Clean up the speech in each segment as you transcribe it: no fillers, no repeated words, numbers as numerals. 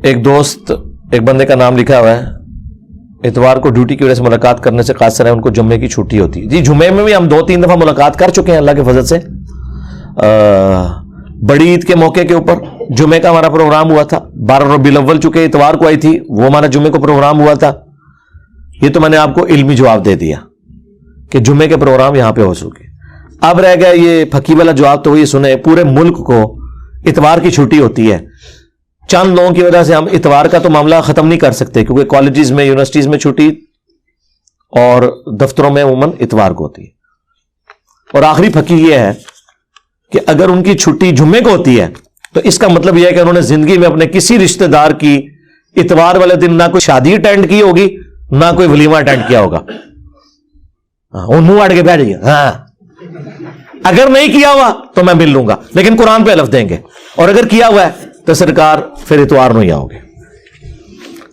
ایک دوست ایک بندے کا نام لکھا ہوا ہے, اتوار کو ڈیوٹی کی وجہ سے ملاقات کرنے سے قاصر ہے, ان کو جمعے کی چھٹی ہوتی ہے. جی جمعے میں بھی ہم 2-3 دفعہ ملاقات کر چکے ہیں اللہ کے فضل سے. بڑی عید کے موقع کے اوپر جمعے کا ہمارا پروگرام ہوا تھا. 12 ربیع الاول چونکہ اتوار کو آئی تھی, وہ ہمارا جمعے کو پروگرام ہوا تھا. یہ تو میں نے آپ کو علمی جواب دے دیا کہ جمعے کے پروگرام یہاں پہ ہو چکے. اب رہ گیا یہ پھکی والا جواب, تو یہ سنیں, پورے ملک کو اتوار کی چھٹی ہوتی ہے. چند لوگوں کی وجہ سے ہم اتوار کا تو معاملہ ختم نہیں کر سکتے, کیونکہ کالجز میں یونیورسٹیز میں چھٹی اور دفتروں میں عموماً اتوار کو ہوتی ہے. اور آخری پھکی یہ ہے کہ اگر ان کی چھٹی جمعے کو ہوتی ہے تو اس کا مطلب یہ ہے کہ انہوں نے زندگی میں اپنے کسی رشتہ دار کی اتوار والے دن نہ کوئی شادی اٹینڈ کی ہوگی, نہ کوئی ولیمہ اٹینڈ کیا ہوگا. منہ اڑ کے بیٹھ جائیے, ہاں اگر نہیں کیا ہوا تو میں مل لوں گا, لیکن قرآن پہ الف دیں گے, اور اگر کیا ہوا ہے تو سرکار پھر اتوار نہیں آؤ گے.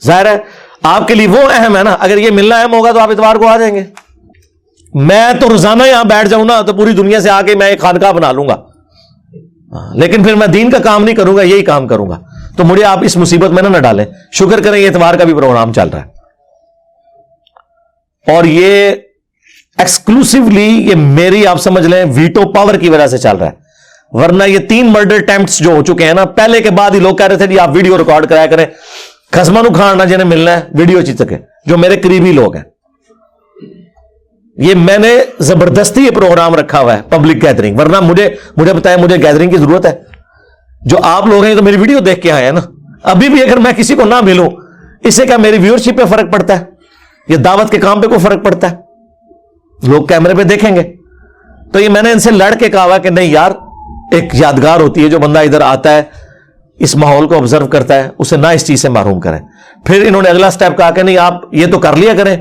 ظاہر ہے آپ کے لیے وہ اہم ہے نا, اگر یہ ملنا اہم ہوگا تو آپ اتوار کو آ جائیں گے. میں تو روزانہ یہاں بیٹھ جاؤں نا تو پوری دنیا سے آ کے میں ایک خانقاہ بنا لوں گا, لیکن پھر میں دین کا کام نہیں کروں گا, یہی کام کروں گا. تو مجھے آپ اس مصیبت میں نہ ڈالیں. شکر کریں یہ اتوار کا بھی پروگرام چل رہا ہے, اور یہ ایکسکلوسیولی یہ میری آپ سمجھ لیں ویٹو پاور کی وجہ سے چل رہا ہے. ورنہ یہ 3 مرڈر اٹیمپٹس جو ہو چکے ہیں نا, پہلے کے بعد ہی لوگ کہہ رہے تھے جی آپ ویڈیو ریکارڈ کرایا کریں, خزمہ نو کھانا جنہیں ملنا ہے ویڈیو چیز تک ہے, جو میرے قریبی لوگ ہیں. یہ میں نے زبردستی یہ پروگرام رکھا ہوا ہے پبلک گیدرنگ, ورنہ مجھے بتائیں مجھے گیدرنگ کی ضرورت ہے؟ جو آپ لوگ ہیں تو میری ویڈیو دیکھ کے آئے ہیں نا. ابھی بھی اگر میں کسی کو نہ ملوں, اس سے کیا میری ویورشپ پہ فرق پڑتا ہے یا دعوت کے کام پہ کوئی فرق پڑتا ہے؟ لوگ کیمرے پہ دیکھیں گے. تو یہ میں نے ان سے لڑ کے کہا ہوا کہ نہیں یار, ایک یادگار ہوتی ہے, جو بندہ ادھر آتا ہے اس ماحول کو آبزرو کرتا ہے اسے نہ اس چیز سے محروم کریں. پھر انہوں نے اگلا سٹیپ کہا کہ نہیں آپ یہ تو کر لیا کریں,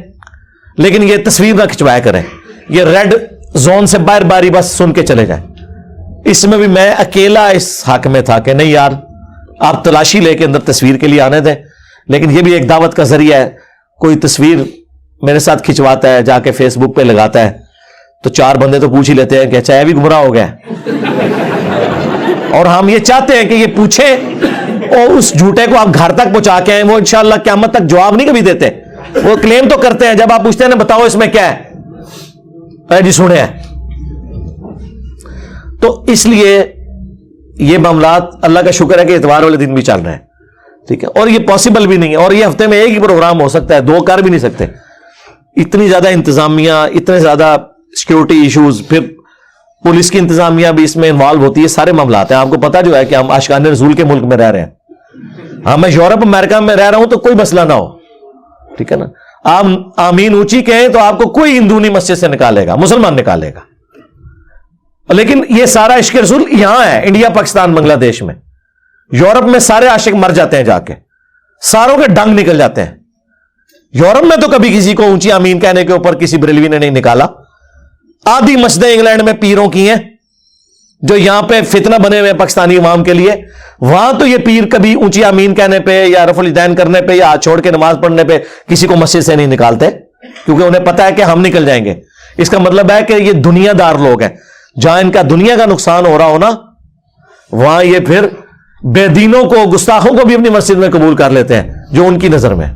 لیکن یہ تصویر نہ کھنچوایا کریں, یہ ریڈ زون سے باہر باری بس سن کے چلے جائیں. اس میں بھی میں اکیلا اس حق میں تھا کہ نہیں یار آپ تلاشی لے کے اندر تصویر کے لیے آنے دیں, لیکن یہ بھی ایک دعوت کا ذریعہ ہے. کوئی تصویر میرے ساتھ کھنچواتا ہے, جا کے فیس بک پہ لگاتا ہے, تو 4 بندے تو پوچھ ہی لیتے ہیں کہ اچھا یہ بھی گمراہ ہو گیا. اور ہم یہ چاہتے ہیں کہ یہ پوچھیں اور اس جھوٹے کو آپ گھر تک پہنچا کے آئیں. وہ انشاءاللہ قیامت تک جواب نہیں کبھی دیتے, وہ کلیم تو کرتے ہیں, جب آپ پوچھتے ہیں نا بتاؤ اس میں کیا ہے, جی سنے ہیں. تو اس لیے یہ معاملات اللہ کا شکر ہے کہ اتوار والے دن بھی چل رہے ہیں, ٹھیک ہے. اور یہ پاسبل بھی نہیں ہے, اور یہ ہفتے میں ایک ہی پروگرام ہو سکتا ہے, 2 کر بھی نہیں سکتے. اتنی زیادہ انتظامیہ, اتنے زیادہ سیکیورٹی ایشوز, پھر پولیس کی انتظامیہ بھی اس میں انوالو ہوتی ہے, سارے معاملات ہیں. آپ کو پتا جو ہے کہ ہم عاشقان رسول کے ملک میں رہ رہے ہیں. ہاں میں یورپ امریکہ میں رہ رہا ہوں تو کوئی مسئلہ نہ ہو, ٹھیک ہے نا. آپ آمین اونچی کہیں تو آپ کو کوئی ہندو نہیں مسجد سے نکالے گا, مسلمان نکالے گا. لیکن یہ سارا عشق رسول یہاں ہے, انڈیا پاکستان بنگلہ دیش میں. یورپ میں سارے عاشق مر جاتے ہیں, جا کے ساروں کے ڈنگ نکل جاتے ہیں. یورپ میں تو کبھی کسی کو اونچی آمین کہنے کے اوپر کسی بریلوی نے نہیں نکالا. آدھی مسجدیں انگلینڈ میں پیروں کی ہیں, جو یہاں پہ فتنہ بنے ہوئے پاکستانی عوام کے لیے. وہاں تو یہ پیر کبھی اونچی آمین کہنے پہ یا رفع الیدین کرنے پہ یا ہاتھ چھوڑ کے نماز پڑھنے پہ کسی کو مسجد سے نہیں نکالتے, کیونکہ انہیں پتا ہے کہ ہم نکل جائیں گے. اس کا مطلب ہے کہ یہ دنیا دار لوگ ہیں, جہاں ان کا دنیا کا نقصان ہو رہا ہونا وہاں یہ پھر بے دینوں کو, گستاخوں کو بھی اپنی مسجد میں قبول کر لیتے ہیں جو ان کی نظر میں.